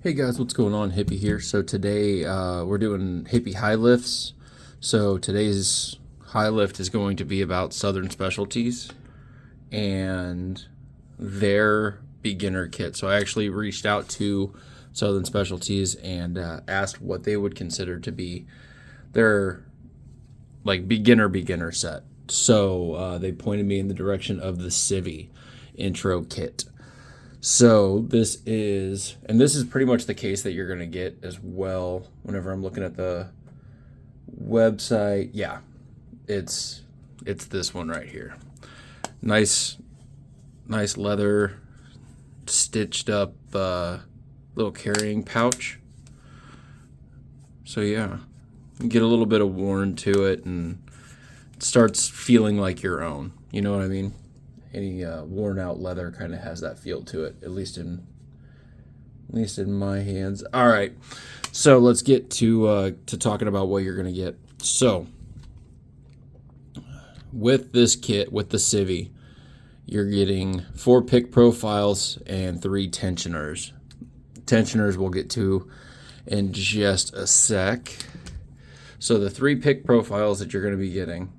Hey guys, what's going on? Hippie here. So today we're doing hippie high lifts. So today's high lift is going to be about Southern Specialties and their beginner kit. So I actually reached out to Southern Specialties and asked what they would consider to be their like beginner set. So they pointed me in the direction of the Civi intro kit. So this is pretty much the case that you're going to get as well. Whenever I'm looking at the website, yeah, it's this one right here. Nice leather stitched up little carrying pouch. So yeah, you get a little bit of worn to it and it starts feeling like your own. You know what I mean? Any worn out leather kind of has that feel to it, at least in my hands. All right, so let's get to talking about what you're gonna get. So with this kit, with the Civi, you're getting 4 pick profiles and 3 tensioners. Tensioners we'll get to in just a sec. So the 3 pick profiles that you're gonna be getting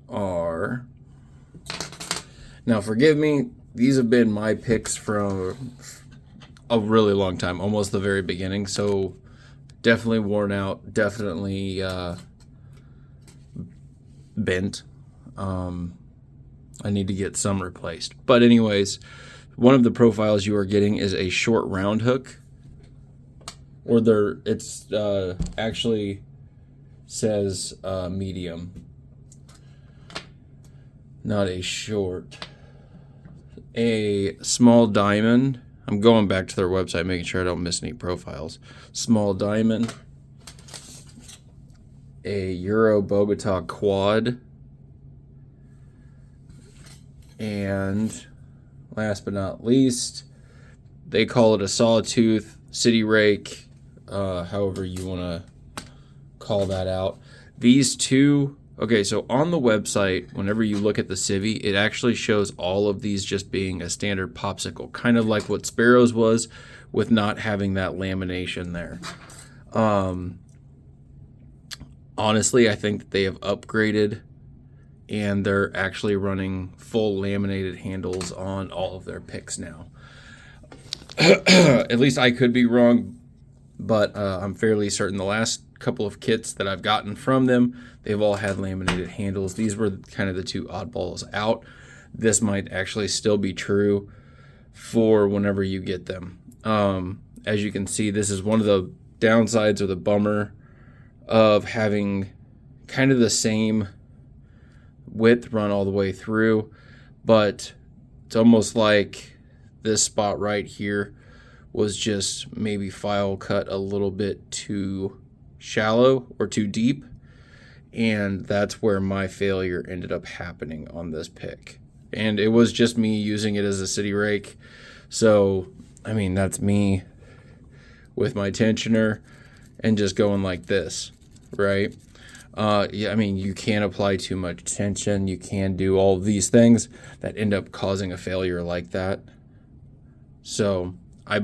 are. Now, forgive me, these have been my picks from a really long time, almost the very beginning, so definitely worn out, definitely bent. I need to get some replaced. But anyways, one of the profiles you are getting is a short round hook, or it's actually says medium, not a short. A small diamond. I'm going back to their website, making sure I don't miss any profiles. Small diamond. A Euro Bogota quad. And last but not least, they call it a sawtooth, city rake, however you want to call that out. These two. Okay, so on the website, whenever you look at the Civi, it actually shows all of these just being a standard popsicle, kind of like what Sparrow's was, with not having that lamination there. Honestly, I think that they have upgraded, and they're actually running full laminated handles on all of their picks now. At least I could be wrong, but I'm fairly certain the last couple of kits that I've gotten from them, they've all had laminated handles. These were kind of the two oddballs out. This might actually still be true for whenever you get them. As you can see, this is one of the downsides or the bummer of having kind of the same width run all the way through, but it's almost like this spot right here was just maybe file cut a little bit too shallow or too deep, and that's where my failure ended up happening on this pick. And it was just me using it as a city rake. So I mean, that's me with my tensioner and just going like this, right? Yeah, I mean, you can apply too much tension, you can do all of these things that end up causing a failure like that. So I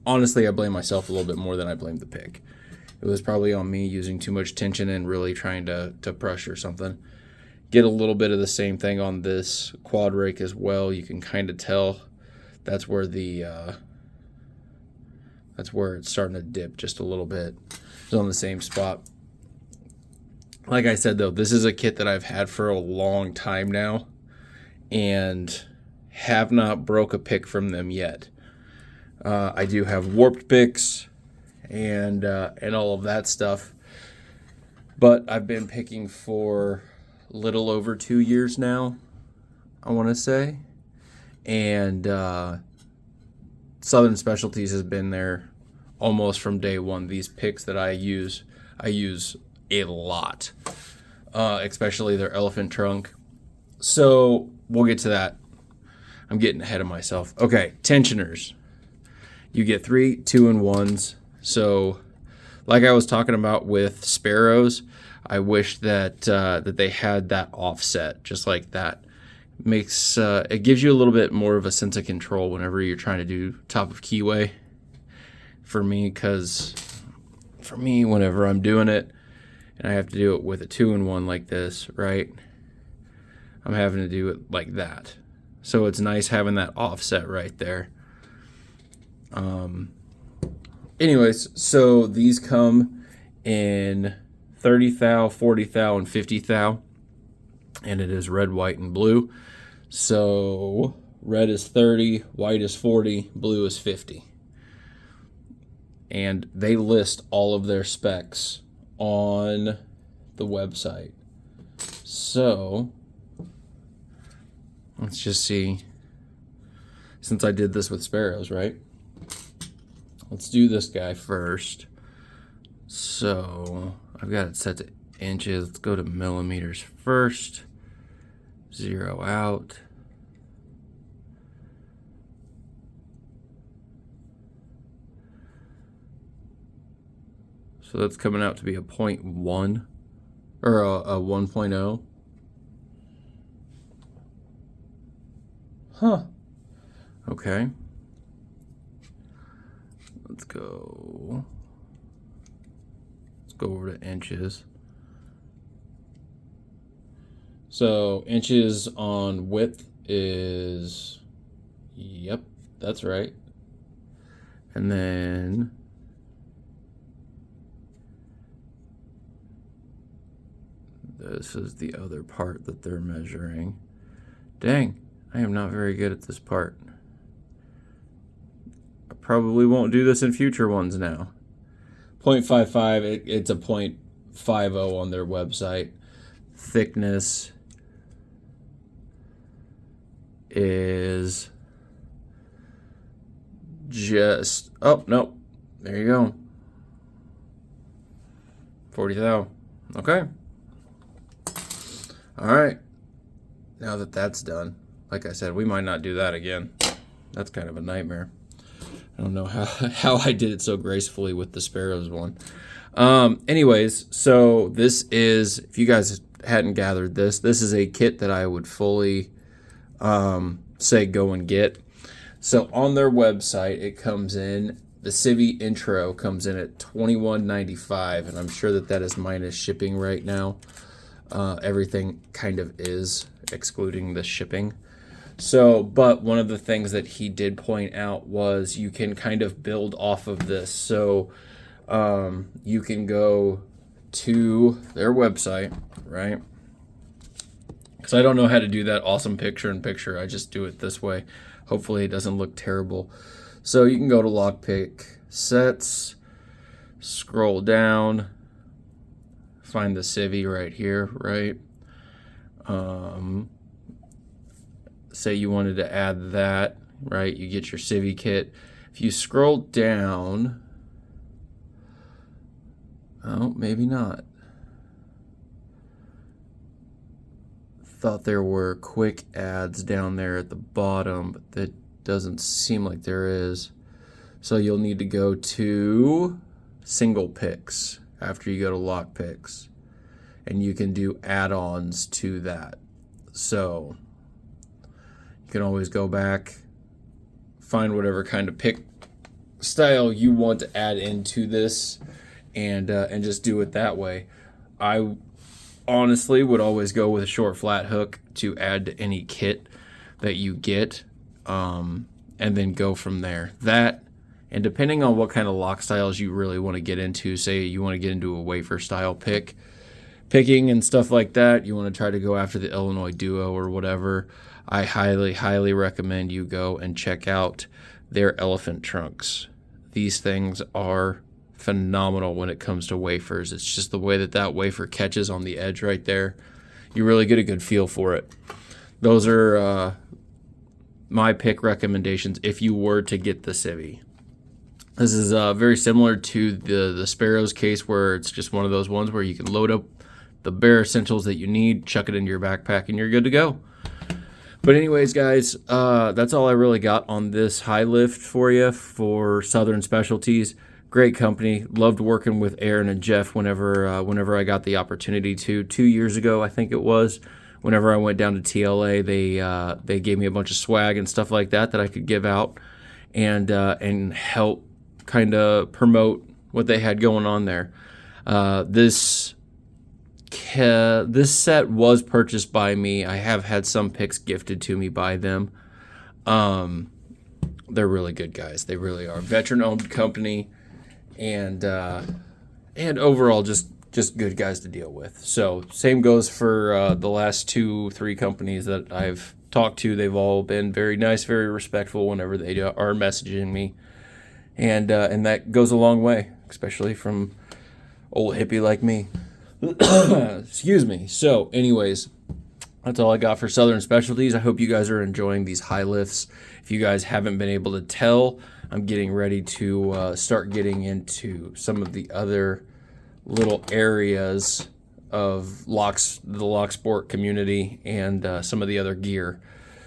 blame myself a little bit more than I blame the pick. It was probably on me using too much tension and really trying to pressure something. Get a little bit of the same thing on this quad rake as well. You can kind of tell that's where it's starting to dip just a little bit. It's on the same spot. Like I said, though, this is a kit that I've had for a long time now and have not broke a pick from them yet. I do have warped picks and all of that stuff, but I've been picking for a little over 2 years now, I want to say, and Southern Specialties has been there almost from day one. These picks that I use a lot, especially their elephant trunk. So we'll get to that. I'm getting ahead of myself. Okay, tensioners. You get 3 2-in-1s. So, like I was talking about with Sparrows, I wish that they had that offset just like that. It gives you a little bit more of a sense of control whenever you're trying to do top of keyway. for me, because for me, whenever I'm doing it and I have to do it with a 2-in-1 like this, right, I'm having to do it like that. So it's nice having that offset right there. Anyways, so these come in 30 thou, 40 thou, and 50 thou, and it is red, white, and blue. So red is 30, white is 40, blue is 50. And they list all of their specs on the website. So let's just see, since I did this with sparrows, right? Let's do this guy first. So I've got it set to inches. Let's go to millimeters first. 0 out. So that's coming out to be a 0.1 or a 1.0. Huh. Okay. Let's go over to inches. So inches on width is, yep, that's right. And then this is the other part that they're measuring. Dang, I am not very good at this part. I probably won't do this in future ones now. 0.55, it's a 0.50 on their website. Thickness is just, oh, no, there you go. 40 thou. Okay. All right. Now that that's done, like I said, we might not do that again. That's kind of a nightmare. I don't know how I did it so gracefully with the sparrows one. Anyways, so this is, if you guys hadn't gathered this is a kit that I would fully say go and get. So on their website, it comes in, the Civi intro comes in at $21.95, and I'm sure that is minus shipping right now. Everything kind of is, excluding the shipping. So, but one of the things that he did point out was you can kind of build off of this. So you can go to their website, right? Because I don't know how to do that awesome picture-in-picture. I just do it this way. Hopefully it doesn't look terrible. So you can go to lockpick sets, scroll down, find the Civi right here, right? Say you wanted to add that, right? You get your Civi kit. If you scroll down, oh, maybe not. Thought there were quick adds down there at the bottom, but that doesn't seem like there is. So you'll need to go to single picks after you go to lock picks, and you can do add-ons to that. So you can always go back, find whatever kind of pick style you want to add into this, and just do it that way. I honestly would always go with a short flat hook to add to any kit that you get, and then go from there. That, and depending on what kind of lock styles you really want to get into, say you want to get into a wafer style picking and stuff like that, you want to try to go after the Illinois Duo or whatever, I highly recommend you go and check out their elephant trunks. These things are phenomenal when it comes to wafers. It's just the way that wafer catches on the edge right there. You really get a good feel for it. Those are my pick recommendations if you were to get the Civi. This is very similar to the Sparrows case, where it's just one of those ones where you can load up the bare essentials that you need, chuck it into your backpack, and you're good to go. But anyways, guys, that's all I really got on this high lift for you for Southern Specialties. Great company. Loved working with Aaron and Jeff whenever I got the opportunity to. 2 years ago, I think it was, whenever I went down to TLA, they gave me a bunch of swag and stuff like that I could give out and help kind of promote what they had going on there. This set was purchased by me. I have had some picks gifted to me by them. They're really good guys. They really are. Veteran-owned company, and overall just good guys to deal with. So same goes for the last 2-3 companies that I've talked to. They've all been very nice, very respectful whenever they are messaging me, and that goes a long way, especially from old hippie like me. Excuse me. So anyways, that's all I got for Southern Specialties. I hope you guys are enjoying these high lifts. If you guys haven't been able to tell, I'm getting ready to start getting into some of the other little areas of the lock sport community and some of the other gear.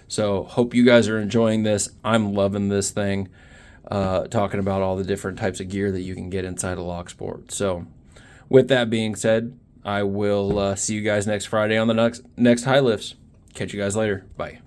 So hope you guys are enjoying this. I'm loving this thing, talking about all the different types of gear that you can get inside of lock sport. So with that being said, I will see you guys next Friday on the next high lifts. Catch you guys later. Bye.